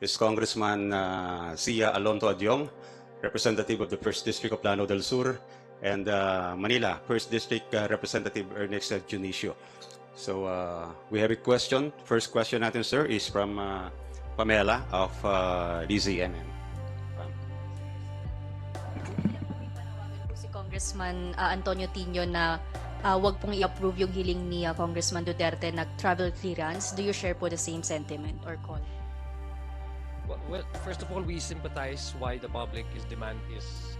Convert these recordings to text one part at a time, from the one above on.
is Congressman Sia Alonto Adyong, representative of the 1st District of Lanao del Sur, and Manila, 1st District Representative Ernest Junicio. So we have a question. First question natin, sir, is from Pamela of DZMM. Si Congressman Antonio Tino na wag pong i-approve yung hiling ni Congressman Duterte na travel clearance. Do you share po the same sentiment or call? Well, first of all, we sympathize why the public is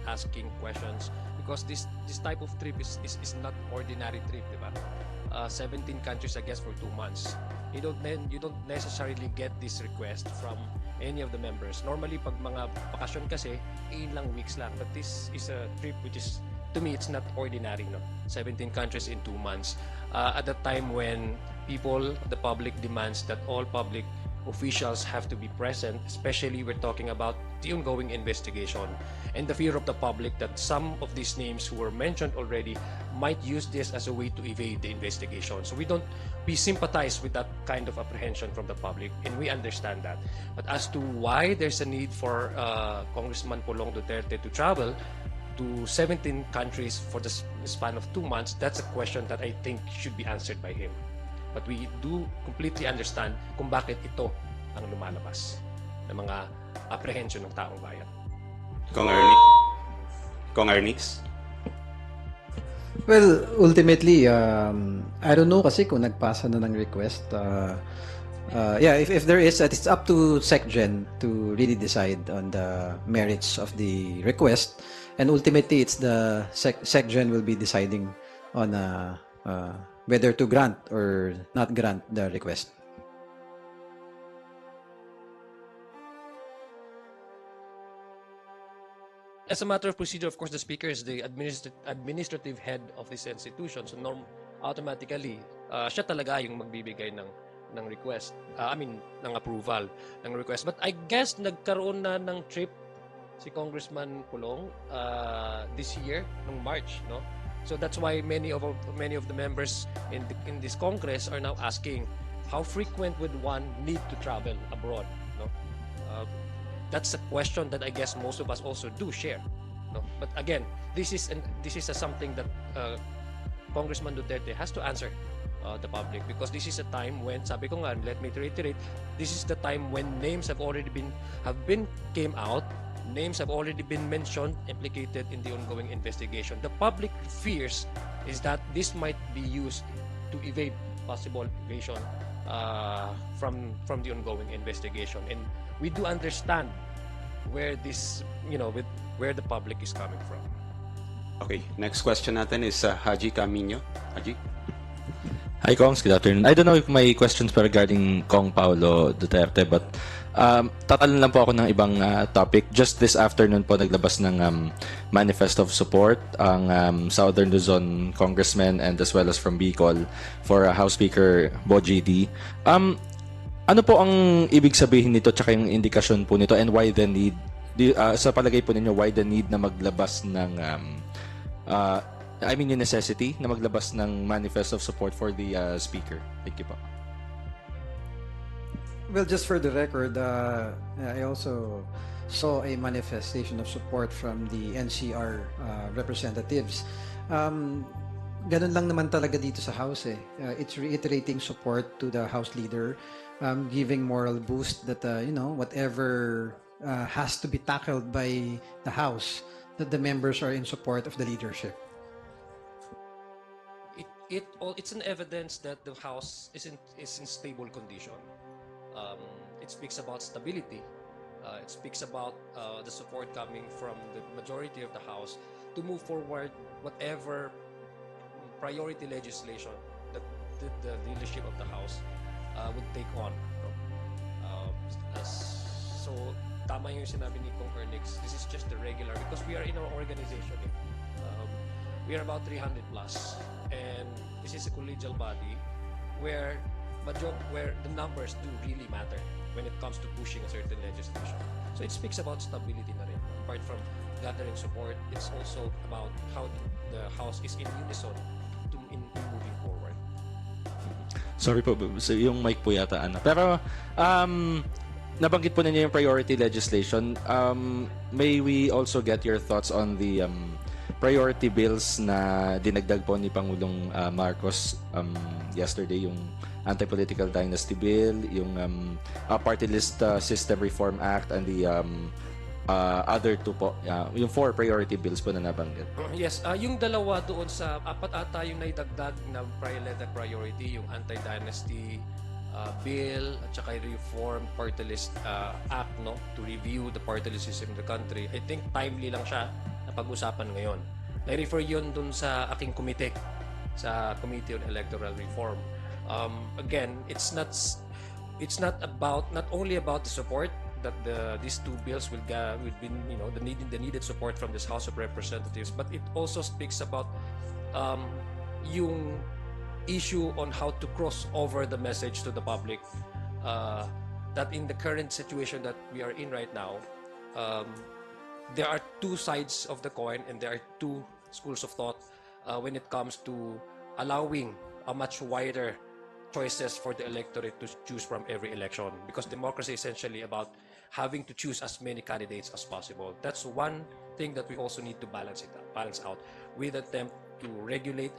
asking questions, because this type of trip is not ordinary trip, diba? 17 countries, I guess, for 2 months. You don't necessarily get this request from any of the members. Normally, pag mga bakasyon kasi, ilang weeks lang. But this is a trip which is, to me, it's not ordinary, no? 17 countries in 2 months. At the time when the public demands that all public officials have to be present, especially we're talking about the ongoing investigation and the fear of the public that some of these names who were mentioned already might use this as a way to evade the investigation. So we sympathize with that kind of apprehension from the public, and we understand that. But as to why there's a need for Congressman PULONG Duterte to travel to 17 countries for the span of 2 months, that's a question that I think should be answered by him. But we do completely understand kung bakit ito ang lumalabas ng mga apprehension ng taong bayan. Cong Ernix? Well, ultimately, I don't know kasi kung nagpasa na ng request. Yeah, if there is, it's up to SecGen to really decide on the merits of the request. And ultimately, it's the SecGen will be deciding on whether to grant or not grant the request. As a matter of procedure, of course, the Speaker is the administrative head of this institution. So automatically, siya talaga yung magbibigay ng request. Ng approval ng request. But I guess nagkaroon na ng trip si Congressman PULONG this year, noong March, no? So that's why many of the members in this Congress are now asking, how frequent would one need to travel abroad? No, that's a question that I guess most of us also do share. No, but again, this is something that Congressman Duterte has to answer the public, because this is a time when, sabi ko nga, let me reiterate, this is the time when names have came out. Names have already been mentioned, implicated in the ongoing investigation. The public fears is that this might be used to evade possible evasion from the ongoing investigation. And we do understand where this, where the public is coming from. Okay, next question natin is Haji Camino. Haji? Hi, Kongs. Good afternoon. I don't know if my questions pa regarding Cong Paulo Duterte, but tatalon lang po ako ng ibang topic. Just this afternoon po naglabas ng manifest of support ang Southern Luzon Congressman and as well as from Bicol for House Speaker Bo GD. Ano po ang ibig sabihin nito tsaka yung indikasyon po nito, and why the need, sa palagay po ninyo, why the need na maglabas ng yung necessity na maglabas ng manifest of support for the speaker? Thank you po. Well, just for the record, I also saw a manifestation of support from the NCR representatives. Ganun lang naman talaga dito sa House eh. It's reiterating support to the House leader, giving moral boost that, whatever has to be tackled by the House, that the members are in support of the leadership. It's an evidence that the House is in stable condition. It speaks about stability. It speaks about the support coming from the majority of the House to move forward whatever priority legislation that the leadership of the House would take on. So, tama yung sinabi ni Cong Ernix. This is just the regular, because we are in our organization. We are about 300 plus, and this is a collegial body where the numbers do really matter when it comes to pushing a certain legislation. So it speaks about stability na rin. Apart from gathering support, it's also about how the House is in unison in moving forward. Sorry po, so yung mic po yata ano. Pero nabanggit po ninyo yung priority legislation. May we also get your thoughts on the priority bills na dinagdag po ni Pangulong Marcos yesterday, yung anti-political dynasty bill, yung party list system reform act, and the other two po, yung 4 priority bills po na nabanggit. Yes, yung dalawa doon sa apat ata yung naidagdag na priority, yung anti-dynasty bill at saka yung reform party list act, no, to review the party list system in the country. I think timely lang siya na pag-usapan ngayon. I-refer yun dun sa aking komite, sa Committee on Electoral Reform. Again, it's not only about the support that these two bills will be, you know, the needed support from this House of Representatives, but it also speaks about yung issue on how to cross over the message to the public that in the current situation that we are in right now, there are two sides of the coin and there are two schools of thought when it comes to allowing a much wider choices for the electorate to choose from every election, because democracy is essentially about having to choose as many candidates as possible. That's one thing that we also need to balance out with attempt to regulate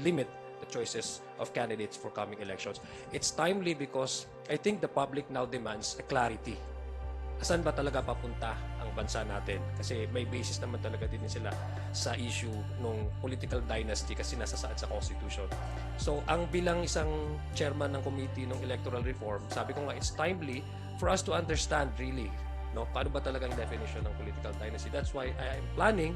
limit the choices of candidates for coming elections. It's timely because I think the public now demands a clarity. Saan ba talaga papunta ang bansa natin? Kasi may basis naman talaga din sila sa issue ng political dynasty kasi nasa saad sa Constitution. So, ang bilang isang chairman ng committee ng electoral reform, sabi ko nga, it's timely for us to understand really, no, paano ba talaga ang definition ng political dynasty. That's why I am planning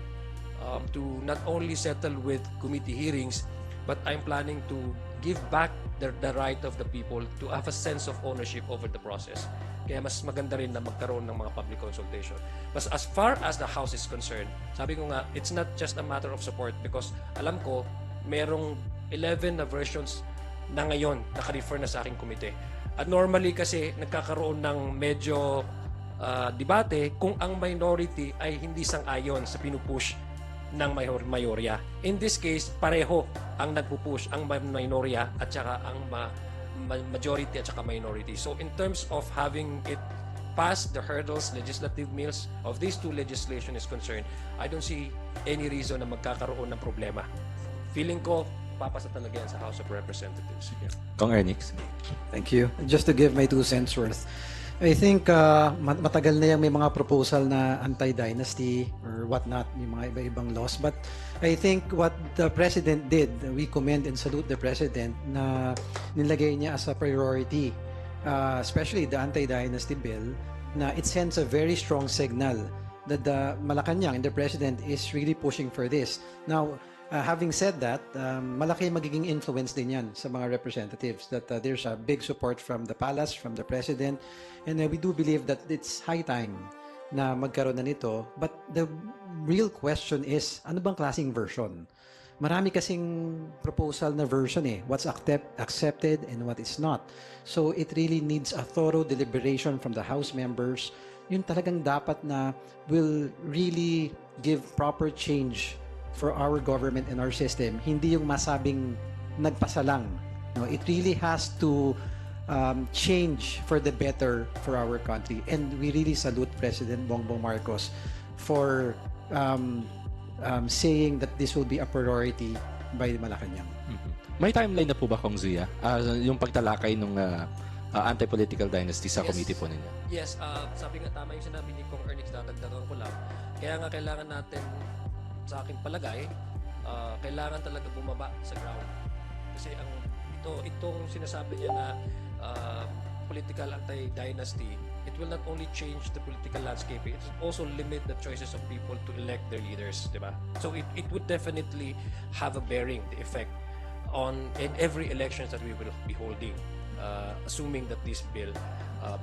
to not only settle with committee hearings, but I'm planning to give back the right of the people to have a sense of ownership over the process. Kaya mas maganda rin na magkaroon ng mga public consultation. But as far as the House is concerned, sabi ko nga, it's not just a matter of support because alam ko, merong 11 na versions na ngayon naka-refer na sa aking komite. At normally kasi nagkakaroon ng medyo debate kung ang minority ay hindi sang-ayon sa pinupush ng mayorya. In this case, pareho ang nagpupush, ang minorya at saka ang majority at saka minority. So in terms of having it pass the hurdles, legislative mills of these two legislation is concerned, I don't see any reason na magkakaroon ng problema. Feeling ko, papasa talaga yan sa House of Representatives. Yeah. Kong Ernix. Thank you. Just to give my 2 cents worth, I think matagal na yung may mga proposal na anti-dynasty or whatnot, may mga iba-ibang laws. But I think what the President did, we commend and salute the President na nilagay niya as a priority, especially the anti-dynasty bill, na it sends a very strong signal that the Malacanang and the President is really pushing for this. Now, having said that, malaki magiging influence din yan sa mga representatives that there's a big support from the palace, from the president, and we do believe that it's high time na magkaroon na nito. But the real question is, ano bang klaseng version? Marami kasing proposal na version what's accepted and what is not. So it really needs a thorough deliberation from the House members. Yun talagang dapat na will really give proper change for our government and our system, hindi yung masabing nagpasalang. No, it really has to change for the better for our country. And we really salute President Bongbong Marcos for saying that this will be a priority by Malacanang. May timeline na po ba, Kong Zia? Yung pagtalakay ng anti-political dynasty sa committee po ninyo? Yes, sabi nga tama yung sinabi ni Kong Ernix, dadagdagan ko lang. Kaya nga kailangan natin, sa aking palagay, kailangan talaga bumaba sa ground. Kasi itong sinasabi niya na political anti-dynasty, it will not only change the political landscape, it will also limit the choices of people to elect their leaders, di ba? So it would definitely have a bearing, the effect in every elections that we will be holding, assuming that this bill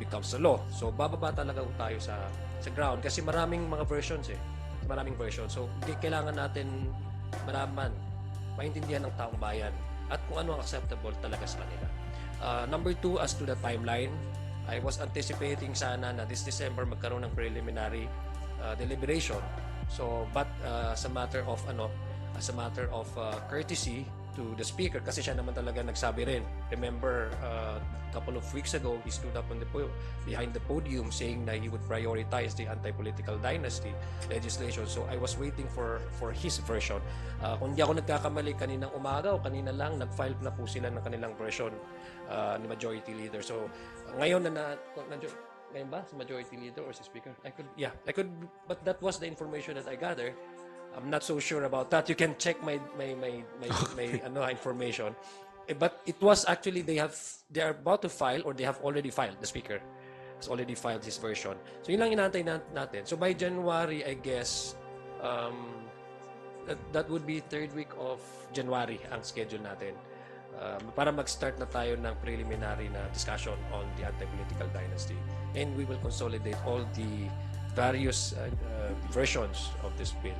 becomes a law. So bababa talaga tayo sa ground kasi maraming mga versions maraming version. So, kailangan natin malaman, maintindihan ng taong bayan at kung ano ang acceptable talaga sa kanila. Number 2, as to the timeline, I was anticipating sana na this December magkaroon ng preliminary deliberation. So, but as a matter of courtesy, to the speaker kasi siya naman talaga nagsabi rin. Remember, a couple of weeks ago, he stood up on behind the podium saying that he would prioritize the anti-political dynasty legislation. So I was waiting for his version. Kung di ako nagkakamali, kaninang umaga o kanina lang, nag-file na po sila ng kanilang version ni Majority Leader. So ngayon ngayon ba si Majority Leader or si Speaker? I could, but that was the information that I gathered. I'm not so sure about that. You can check my information. But it was actually they are about to file or they have already filed. The speaker has already filed his version. So yun lang inaantay natin. So by January, I guess that would be third week of January ang schedule natin. Para mag-start na tayo ng preliminary na discussion on the anti-political dynasty. And we will consolidate all the various versions of this bill.